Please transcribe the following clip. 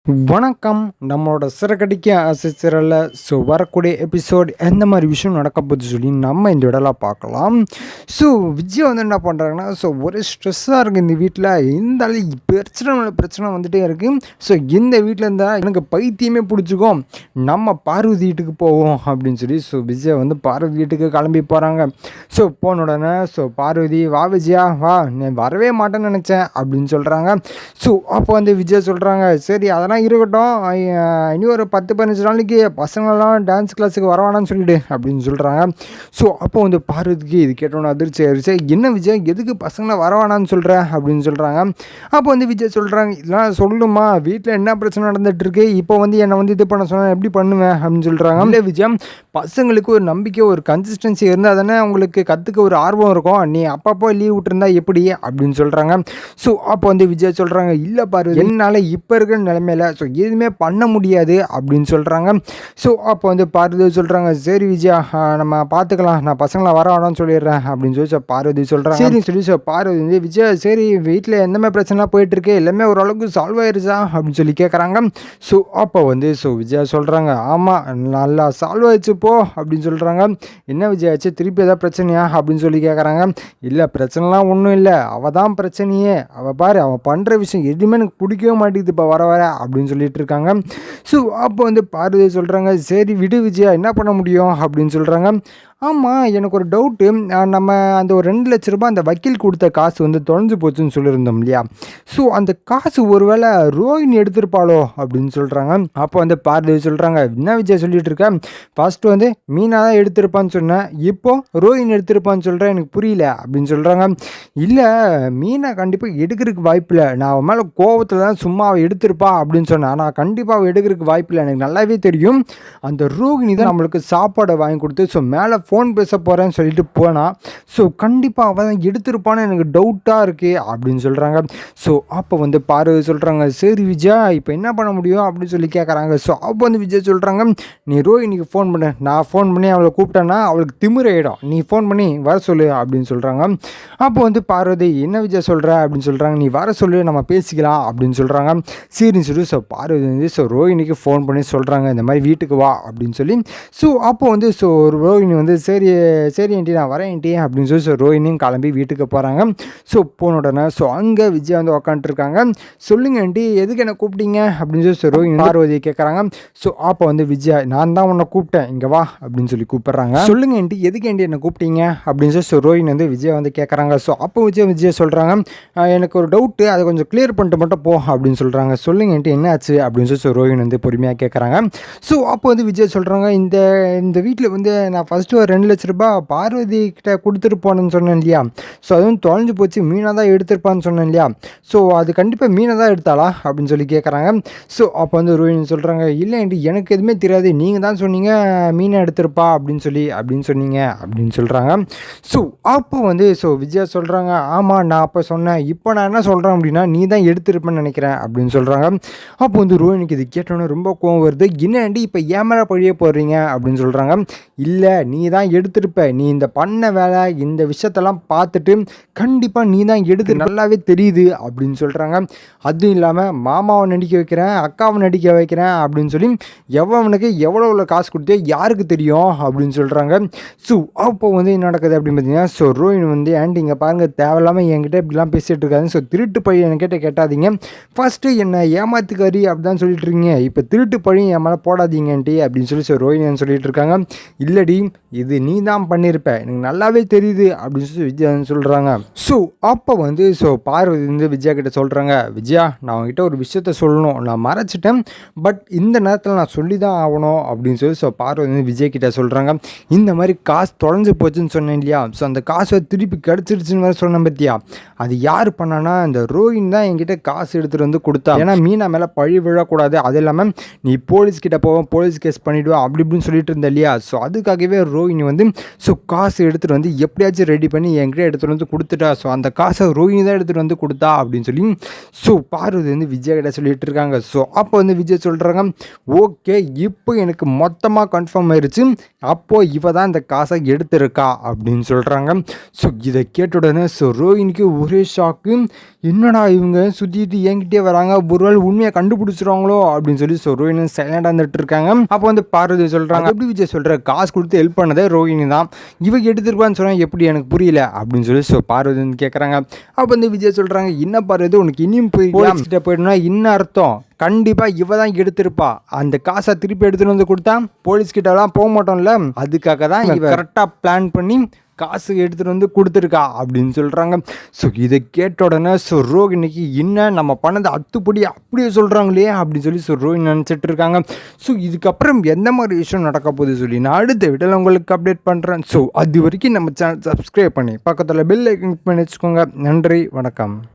வணக்கம். நம்மளோட சிறகடிக்க ஆசிரியரில் வரக்கூடிய எபிசோட் எந்த மாதிரி விஷயம் நடக்க போகுது சொல்லி நம்ம இந்த இடத்துல பார்க்கலாம். விஜய் வந்து என்ன பண்ணுறாங்கன்னா, ஒரே ஸ்ட்ரெஸ்ஸாக இருக்குது இந்த வீட்டில். இந்த பிரச்சனை வந்துகிட்டே இருக்குது. இந்த வீட்டில் இருந்தால் எனக்கு பைத்தியமே பிடிச்சிக்கும், நம்ம பார்வதி வீட்டுக்கு போவோம் அப்படின்னு சொல்லி விஜய் வந்து பார்வதி வீட்டுக்கு கிளம்பி போகிறாங்க. போன உடனே பார்வதி, வா விஜயா வா, நான் வரவே மாட்டேன்னு நினச்சேன் அப்படின்னு சொல்கிறாங்க. அப்போ வந்து விஜய் சொல்கிறாங்க, சரி அதெல்லாம் இருக்கட்டும், இனி ஒரு 10-15 நாளைக்கு பசங்களெல்லாம் டான்ஸ் கிளாஸுக்கு வரவானான்னு சொல்லிவிடு அப்படின்னு சொல்கிறாங்க. அப்போ வந்து பார்வதிக்கு இது கேட்டோன்னு அதிர்ச்சி ஆயிடுச்சு. என்ன விஜய், எதுக்கு பசங்களை வரவானான்னு சொல்கிற அப்படின்னு சொல்கிறாங்க. அப்போ வந்து விஜய் சொல்கிறாங்க, இதெல்லாம் சொல்லுமா, வீட்டில் என்ன பிரச்சனை நடந்துகிட்ருக்கு, இப்போ வந்து என்னை வந்து இது பண்ண சொன்னால் எப்படி பண்ணுவேன் அப்படின்னு சொல்கிறாங்க. இல்லை விஜய், பசங்களுக்கு ஒரு நம்பிக்கை, ஒரு கன்சிஸ்டன்சி இருந்தால் தானே அவங்களுக்கு கற்றுக்க ஒரு ஆர்வம் இருக்கும், நீ அப்பப்போ லீவ் விட்டுருந்தா எப்படி அப்படின்னு சொல்கிறாங்க. அப்போ வந்து விஜய் சொல்கிறாங்க, இல்லை பார்வதி, என்னால் இப்போ இருக்கிற நிலைமையில எதுவுமே பண்ண முடியாது அப்படின்னு சொல்கிறாங்க. அப்போ வந்து பார்வதி சொல்கிறாங்க, சரி விஜயா நம்ம பார்த்துக்கலாம், நான் பசங்களை வர வேணாம்னு சொல்லிடுறேன் அப்படின்னு சொல்லி பார்வதி சொல்கிறாங்க. சரி சொல்லி பார்வதி வந்து, விஜய் சரி வீட்டில் எந்த மாதிரி பிரச்சனைலாம் போயிட்டுருக்கு, எல்லாமே ஓரளவுக்கு சால்வ் ஆயிடுச்சா அப்படின்னு சொல்லி கேட்குறாங்க. அப்போ வந்து விஜயா சொல்கிறாங்க, ஆமாம் நல்லா சால்வ் ஆயிடுச்சு போ அப்படின்னு சொல்கிறாங்க. என்ன விஜய் ஆச்சு, திருப்பி ஏதாவது பிரச்சனையா அப்படின்னு சொல்லி கேட்குறாங்க. இல்லை பிரச்சனைலாம் ஒன்றும் இல்லை, அவள் தான் பிரச்சனையே, அவள் பாரு அவள் பண்ணுற விஷயம் எதுவுமே எனக்கு பிடிக்கவே மாட்டேங்குது இப்போ வர அப்படின்னு சொல்லிட்டு இருக்காங்க. அப்போ வந்து பார்வதி சொல்கிறாங்க, சரி விடு விஜயா, என்ன பண்ண முடியும் அப்படின்னு சொல்கிறாங்க. ஆமாம் எனக்கு ஒரு டவுட்டு, நம்ம அந்த ஒரு 2 லட்ச ரூபாய் அந்த வக்கீல் கொடுத்த காசு வந்து தொலைஞ்சு போச்சுன்னு சொல்லியிருந்தோம் இல்லையா, அந்த காசு ஒருவேளை ரோஹிணி எடுத்திருப்பாளோ அப்படின்னு சொல்கிறாங்க. அப்போ வந்து பார்வதி சொல்கிறாங்க, என்ன விஜய் சொல்லிட்டு இருக்க, ஃபஸ்ட்டு வந்து மீனா தான் எடுத்திருப்பான்னு சொன்னேன், இப்போ ரோஹிணி எடுத்திருப்பான்னு சொல்கிறேன், எனக்கு புரியல அப்படின்னு சொல்கிறாங்க. இல்லை மீனா கண்டிப்பாக எடுக்கிறதுக்கு வாய்ப்பில்லை, நான் அவன் மேலே கோவத்தில் தான் சும்மா அவள் எடுத்திருப்பா அப்படின்னு சொன்னேன், ஆனால் கண்டிப்பாக அவள் எடுக்கிறதுக்கு வாய்ப்பில்லை, எனக்கு நல்லாவே தெரியும், அந்த ரோஹிணி தான் நம்மளுக்கு சாப்பாடை வாங்கி கொடுத்து மேலே ஃபோன் பேச போகிறேன்னு சொல்லிட்டு போனால், கண்டிப்பாக அவள் தான் எடுத்திருப்பான்னு எனக்கு டவுட்டாக இருக்குது அப்படின்னு சொல்கிறாங்க. அப்போ வந்து பார்வதி சொல்கிறாங்க, சரி விஜயா இப்போ என்ன பண்ண முடியும் அப்படின்னு சொல்லி கேட்குறாங்க. அப்போ வந்து விஜய் சொல்கிறாங்க, நீ ரோஹினிக்கு ஃபோன் பண்ணு, நான் ஃபோன் பண்ணி அவளை கூப்பிட்டேன்னா அவளுக்கு திமிராயிடும், நீ ஃபோன் பண்ணி வர சொல்லு அப்படின்னு சொல்கிறாங்க. அப்போ வந்து பார்வதி, என்ன விஜய் சொல்கிற அப்படின்னு சொல்கிறாங்க. நீ வர சொல்லு, நம்ம பேசிக்கலாம் அப்படின்னு சொல்கிறாங்க. சரின்னு சொல்லி பார்வதி வந்து ரோஹினிக்கு ஃபோன் பண்ணி சொல்கிறாங்க, இந்த மாதிரி வீட்டுக்கு வா அப்படின்னு சொல்லி. அப்போ வந்து ரோஹினி வந்து சரி சரி ஆண்டி நான் வரேன் ஆண்டி அப்படின்னு சொல்லி ரோஹினியும் கிளம்பி வீட்டுக்கு போகிறாங்க. போன உடனே அங்கே விஜய் வந்து உக்காந்துருக்காங்க. சொல்லுங்க ஆண்டி, எதுக்கு என்ன கூப்பிட்டீங்க அப்படின்னு சொல்லி ரோஹினி பார்வதியை கேட்குறாங்க. அப்போ வந்து விஜய், நான் தான் உன்னை கூப்பிட்டேன், இங்கே வா அப்படின்னு சொல்லி கூப்பிட்றாங்க. சொல்லுங்க ஆண்டி, எதுக்கு ஆண்டி என்ன கூப்பிட்டீங்க அப்படின்னு சொல்லி ரோஹினி வந்து விஜய் வந்து கேட்குறாங்க. அப்போ விஜய் சொல்கிறாங்க, எனக்கு ஒரு டவுட்டு, அதை கொஞ்சம் கிளியர் பண்ணிட்டு மட்டும் போ அப்படின்னு சொல்கிறாங்க. சொல்லுங்க ஆண்டி என்ன ஆச்சு அப்படின்னு சொல்லி ரோஹினி வந்து பொறுமையாக கேட்குறாங்க. அப்போ வந்து விஜய் சொல்கிறாங்க, இந்த வீட்டில் வந்து நான் ஃபஸ்ட்டு ஒரு 2 லட்ச ரூபாய் பார்வதி கிட்ட கொடுத்துட்டு போனேன்னு சொன்னேன் இல்லையா, அதுவும் தொலைஞ்சு போச்சு, மீனா தான் எடுத்திருப்பான்னு சொன்னேன் இல்லையா, அது கண்டிப்பாக மீனை தான் எடுத்தாளா அப்படின்னு சொல்லி கேட்குறாங்க. அப்போ வந்து ரோஹினி சொல்கிறாங்க, இல்லை ஆண்டி எனக்கு எதுவுமே தெரியாது, நீங்கள் தான் சொன்னீங்க மீனை எடுத்திருப்பா அப்படின்னு சொன்னீங்க அப்படின்னு சொல்கிறாங்க. அப்போ வந்து விஜய் சொல்கிறாங்க, ஆமாம் நான் அப்போ சொன்னேன், இப்போ நான் என்ன சொல்கிறேன் அப்படின்னா நீ தான் எடுத்திருப்பேன்னு நினைக்கிறேன் அப்படின்னு சொல்கிறாங்க. அப்போ வந்து ரோஹினிக்கு இது கேட்டோன்னே ரொம்ப கோவம் வருது. என்ன ஆண்டி இப்போ ஏன் மேலே பழிய போடுறீங்க அப்படின்னு சொல்கிறாங்க. இல்லை நீ தான் எடுத்திருப்ப, நீ இந்த பண்ண வேலை இந்த விஷயத்தெல்லாம் பார்த்துட்டு கண்டிப்பாக நீ தான் எடுத்து நல்லாவே தெரியுது அப்படின்னு சொல்கிறாங்க. அதுவும் இல்லாமல் மாமாவை நடிக்க வைக்கிறேன், அக்காவை நடிக்க வைக்கிறேன் அப்படின்னு சொல்லி எவனுக்கு எவ்வளோ காசு கொடுத்தே யாருக்கு தெரியும் அப்படின்னு சொல்கிறாங்க. அப்போ வந்து என்ன நடக்குது அப்படின்னு பார்த்தீங்கன்னா, ரோஹினி வந்து ஆண்டி இங்கே பாருங்கள், தேவையில்லாமல் என்கிட்ட இப்படிலாம் பேசிகிட்டு இருக்காங்க, திருட்டு பழி என்கிட்ட கேட்டாதீங்க, ஃபஸ்ட்டு என்னை ஏமாத்துக்காரி அப்படிதான் சொல்லிட்டு இருக்கீங்க, இப்போ திருட்டு பழி என் மேலே போடாதீங்க ஆண்டி அப்படின்னு சொல்லி ரோஹினி சொல்லிட்டு இருக்காங்க. இல்லடி இது நீ தான் பண்ணியிருப்ப, எனக்கு நல்லாவே தெரியுது அப்படின்னு சொல்லி விஜய் சொல்கிறாங்க. அப்போ வந்து பார்வதி வந்து விஜயா கிட்ட சொல்கிறாங்க, விஜயா நான் அவங்ககிட்ட ஒரு விஷயத்த சொல்லணும், நான் மறைச்சிட்டேன், பட் இந்த நேரத்தில் நான் சொல்லி தான் ஆகணும் அப்படின்னு சொல்லி பார்வதி வந்து விஜய் கிட்ட சொல்கிறாங்க. இந்த மாதிரி காசு தொலைஞ்சு போச்சுன்னு சொன்னேன் இல்லையா, அந்த காசை திருப்பி கிடச்சிருச்சுன்னு வேறு சொன்னேன் பற்றியா, அது யார் பண்ணானா இந்த ரோஹினி தான் என்கிட்ட காசு எடுத்துகிட்டு வந்து கொடுத்தா, ஏன்னா மீனா மேலே பழி விழக்கூடாது, அது இல்லாமல் நீ போலீஸ்கிட்ட போவோம் போலீஸ் கேஸ் பண்ணிவிடுவோம் அப்படி இப்படின்னு சொல்லிட்டு இருந்த இல்லையா, அதுக்காகவே ரோஹினி ரோஹிணி வந்து ஸோ காசு எடுத்துகிட்டு வந்து எப்படியாச்சும் ரெடி பண்ணி என்கிட்ட எடுத்துகிட்டு வந்து கொடுத்துட்டா. ஸோ அந்த காசை ரோஹிணி தான் எடுத்துகிட்டு வந்து கொடுத்தா அப்படின்னு சொல்லி ஸோ பார்வதி வந்து விஜய் கிட்ட சொல்லிட்டு இருக்காங்க. ஸோ அப்போ வந்து விஜய் சொல்கிறாங்க, ஓகே இப்போ எனக்கு மொத்தமாக கன்ஃபார்ம் ஆயிடுச்சு, அப்போது இவ தான் இந்த காசை எடுத்திருக்கா அப்படின்னு சொல்கிறாங்க. ஸோ இதை கேட்ட உடனே ஸோ ரோஹிணிக்கு ஒரே ஷாக்கு, என்னடா இவங்க சுற்றிட்டு என்கிட்டே வராங்க, ஒருவேளை உண்மையை கண்டுபிடிச்சிருவாங்களோ அப்படின்னு சொல்லி ஸோ ரோஹிணி சைலண்டாக இருந்துட்டு இருக்காங்க. அப்போ வந்து பார்வதி சொல்கிறாங்க, எப்படி விஜய் சொல்கிற, காசு கொடுத்து ஹெல்ப் பண்ணதே ரோஹிணி தான், இவ எடுத்துருப்பான்னு சொன்னால் எப்படி எனக்கு புரியல அப்படின்னு சொல்லி ஸோ பார்வதி வந்து கேட்குறாங்க. அப்போ வந்து விஜய் சொல்கிறாங்க, என்ன பார்வதி உனக்கு இனியும் போயிட்டு போயிடுனா இன்னும் அர்த்தம், கண்டிப்பாக இவ தான் எடுத்திருப்பா, அந்த காசை திருப்பி எடுத்துகிட்டு வந்து கொடுத்தா போலீஸ்கிட்டலாம் போக மாட்டோம்ல, அதுக்காக தான் இவ கரெக்டாக பிளான் பண்ணி காசு எடுத்துகிட்டு வந்து கொடுத்துருக்கா அப்படின்னு சொல்கிறாங்க. ஸோ இதை கேட்ட உடனே ஸோ ரோஹிணிக்கு என்ன நம்ம பண்ணது அத்துப்படி அப்படியே சொல்கிறாங்களே அப்படின்னு சொல்லி ஸோ ரோஹிணி நினச்சிட்டு இருக்காங்க. ஸோ இதுக்கப்புறம் எந்த மாதிரி விஷயம் நடக்க போகுது சொல்லி நான் அடுத்த வீட்டில் உங்களுக்கு அப்டேட் பண்ணுறேன். ஸோ அது வரைக்கும் நம்ம சேனல் சப்ஸ்கிரைப் பண்ணி பக்கத்தில் பெல் ஐக்கன் பண்ணி வச்சுக்கோங்க. நன்றி, வணக்கம்.